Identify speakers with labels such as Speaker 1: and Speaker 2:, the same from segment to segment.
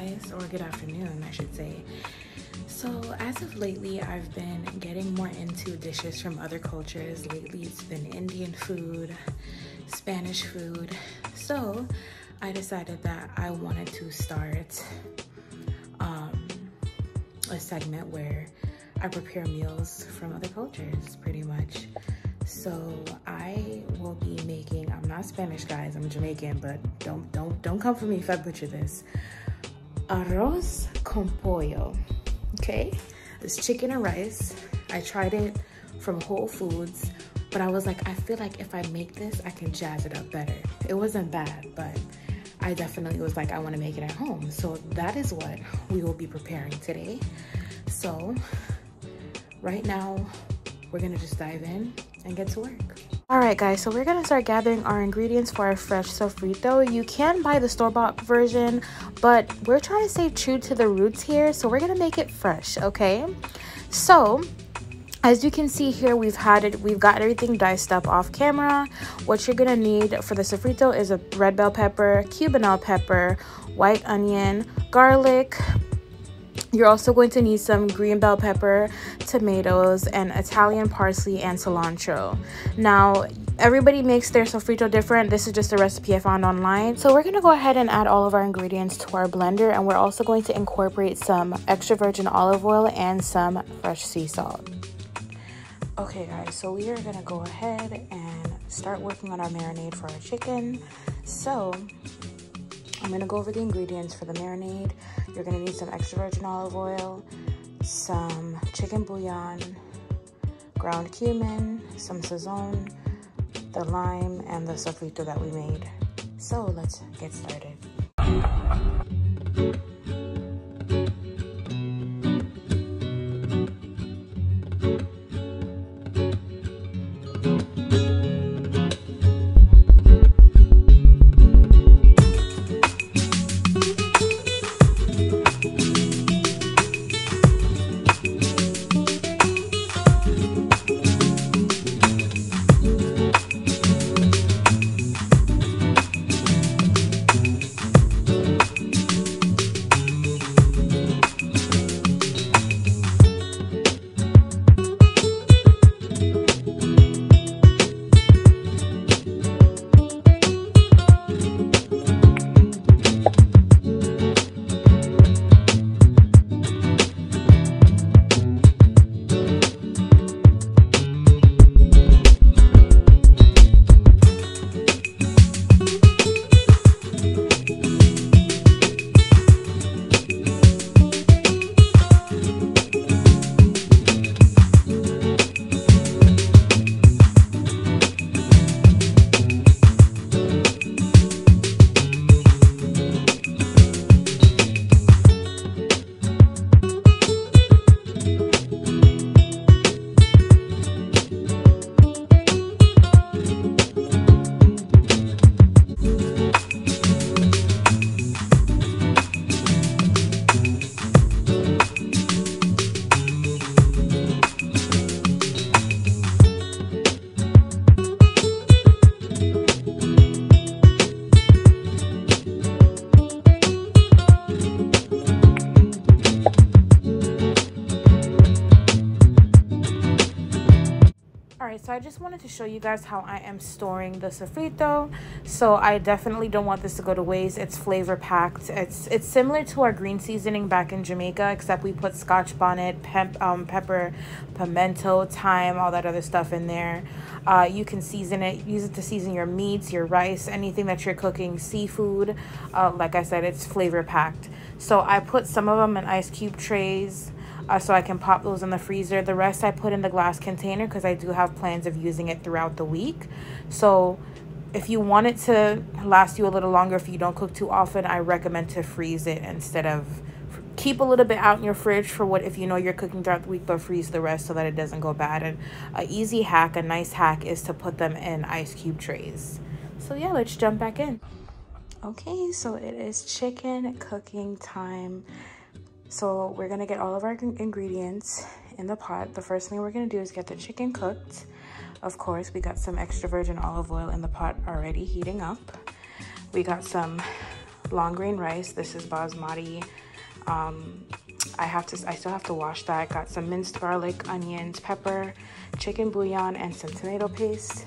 Speaker 1: guys, or good afternoon I should say. So as of lately, I've been getting more into dishes from other cultures. Lately it's been Indian food, Spanish food. So I decided that I wanted to start a segment where I prepare meals from other cultures pretty much. So I will be making, I'm not Spanish guys, I'm Jamaican, but don't come for me if I butcher this. Arroz con pollo, okay? It's chicken and rice. I tried it from Whole Foods, but I was like, I feel like if I make this, I can jazz it up better. It wasn't bad, but I definitely was like, I want to make it at home. So that is what we will be preparing today. So right now, we're gonna just dive in and get to work. All right guys, so we're gonna start gathering our ingredients for our fresh sofrito. You can buy the store-bought version, but we're trying to stay true to the roots here, so we're gonna make it fresh, okay? So as you can see here, we've got everything diced up off camera. What you're gonna need for the sofrito is a red bell pepper, Cubanelle pepper, white onion, garlic. You're also going to need some green bell pepper, tomatoes, and Italian parsley and cilantro. Now, everybody makes their sofrito different. This is just a recipe I found online. So we're gonna go ahead and add all of our ingredients to our blender, and we're also going to incorporate some extra virgin olive oil and some fresh sea salt. Okay guys, so we are gonna go ahead and start working on our marinade for our chicken. So I'm gonna go over the ingredients for the marinade. You're gonna need some extra virgin olive oil, some chicken bouillon, ground cumin, some sazon, the lime, and the sofrito that we made. So let's get started. So I just wanted to show you guys how I am storing the sofrito. So I definitely don't want this to go to waste. It's flavor packed. It's similar to our green seasoning back in Jamaica, except we put scotch bonnet, pepper, pimento, thyme, all that other stuff in there. You can season it, use it to season your meats, your rice, anything that you're cooking, seafood. Like I said, it's flavor packed. So I put some of them in ice cube trays, so I can pop those in the freezer. The rest I put in the glass container because I do have plans of using it throughout the week. So if you want it to last you a little longer, if you don't cook too often, I recommend to freeze it instead of keep a little bit out in your fridge for what if you know you're cooking throughout the week, but freeze the rest so that it doesn't go bad. And an easy hack, a nice hack, is to put them in ice cube trays. So yeah, let's jump back in. Okay, so it is chicken cooking time. So we're gonna get all of our ingredients in the pot. The first thing we're gonna do is get the chicken cooked. Of course, we got some extra virgin olive oil in the pot already heating up. We got some long grain rice. This is basmati. I still have to wash that. I got some minced garlic, onions, pepper, chicken bouillon, and some tomato paste.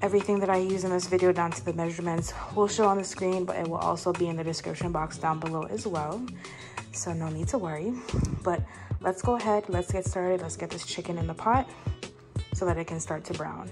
Speaker 1: Everything that I use in this video down to the measurements will show on the screen, but it will also be in the description box down below as well. So no need to worry. But let's go ahead, let's get started. Let's get this chicken in the pot so that it can start to brown.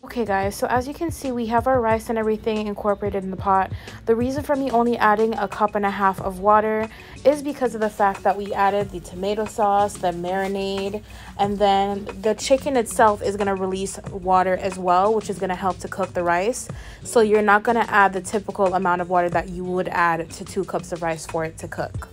Speaker 1: Okay guys, so as you can see, we have our rice and everything incorporated in the pot. The reason for me only adding a cup and a half of water is because of the fact that we added the tomato sauce, the marinade, and then the chicken itself is going to release water as well, which is going to help to cook the rice. So you're not going to add the typical amount of water that you would add to 2 cups of rice for it to cook.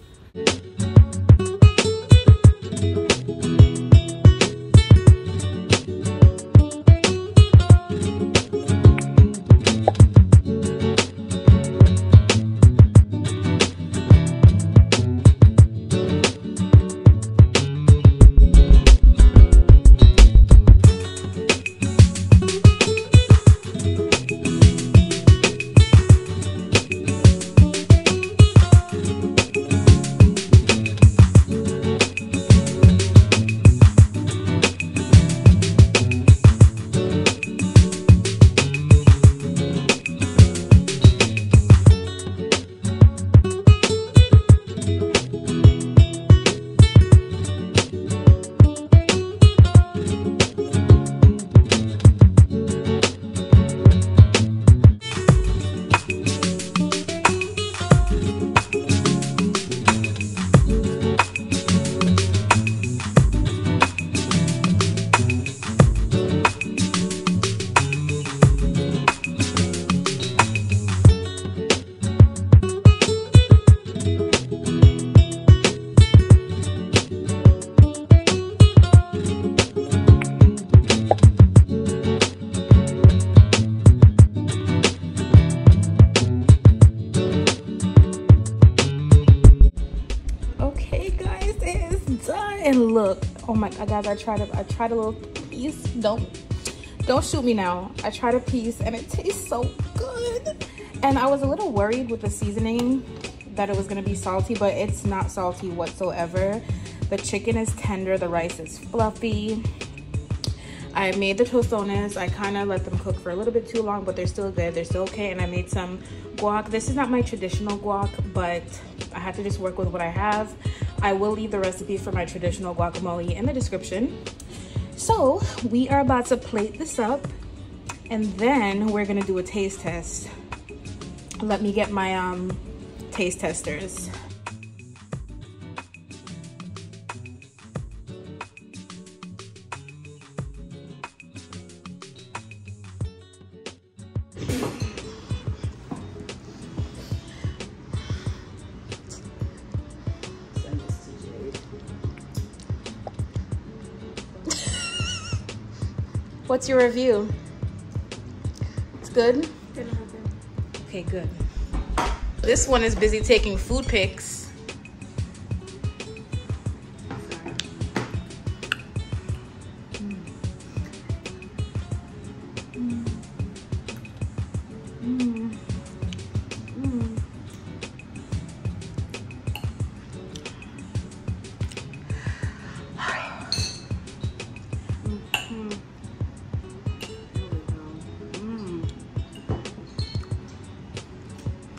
Speaker 1: And look, oh my god guys, I tried a little piece. Don't shoot me now. I tried a piece and it tastes so good. And I was a little worried with the seasoning that it was gonna be salty, but it's not salty whatsoever. The chicken is tender, the rice is fluffy. I made the tostones. I kind of let them cook for a little bit too long, but they're still good, they're still okay. And I made some guac. This is not my traditional guac, but I had to just work with what I have. I will leave the recipe for my traditional guacamole in the description. So we are about to plate this up, and then we're gonna do a taste test let me get my taste testers. What's your review? It's good? Okay, good. This one is busy taking food pics.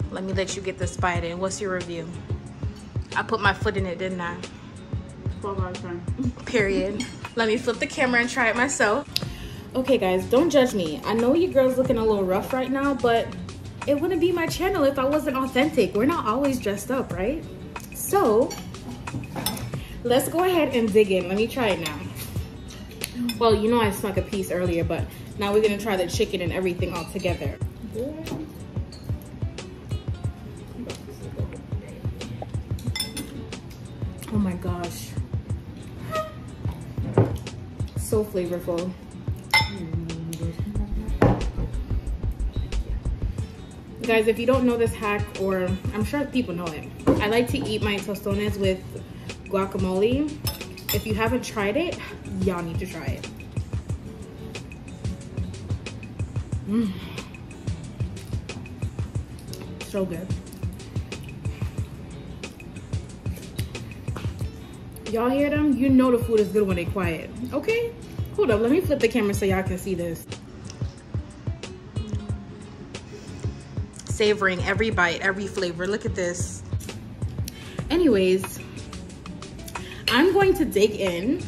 Speaker 1: Let me let you get this bite in. What's your review? I put my foot in it, didn't I?
Speaker 2: 12 out of 10.
Speaker 1: Period. Let me flip the camera and try it myself. Okay guys, don't judge me. I know you girls looking a little rough right now, but it wouldn't be my channel if I wasn't authentic. We're not always dressed up, right? So let's go ahead and dig in. Let me try it now. Well, you know I snuck a piece earlier, but now we're gonna try the chicken and everything all together. Oh my gosh. So flavorful. Guys, if you don't know this hack, or I'm sure people know it, I like to eat my tostones with guacamole. If you haven't tried it, y'all need to try it. So good. Y'all hear them? You know the food is good when they quiet. Okay? Hold up, let me flip the camera so y'all can see this. Savoring every bite, every flavor. Look at this. Anyways, I'm going to dig in.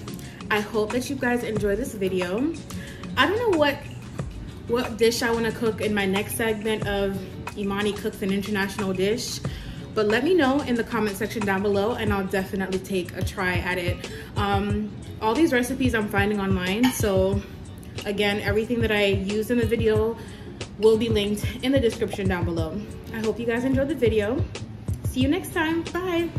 Speaker 1: I hope that you guys enjoy this video. I don't know what dish I want to cook in my next segment of Imani Cooks an International Dish. But let me know in the comment section down below and I'll definitely take a try at it. All these recipes I'm finding online. So again, everything that I used in the video will be linked in the description down below. I hope you guys enjoyed the video. See you next time. Bye.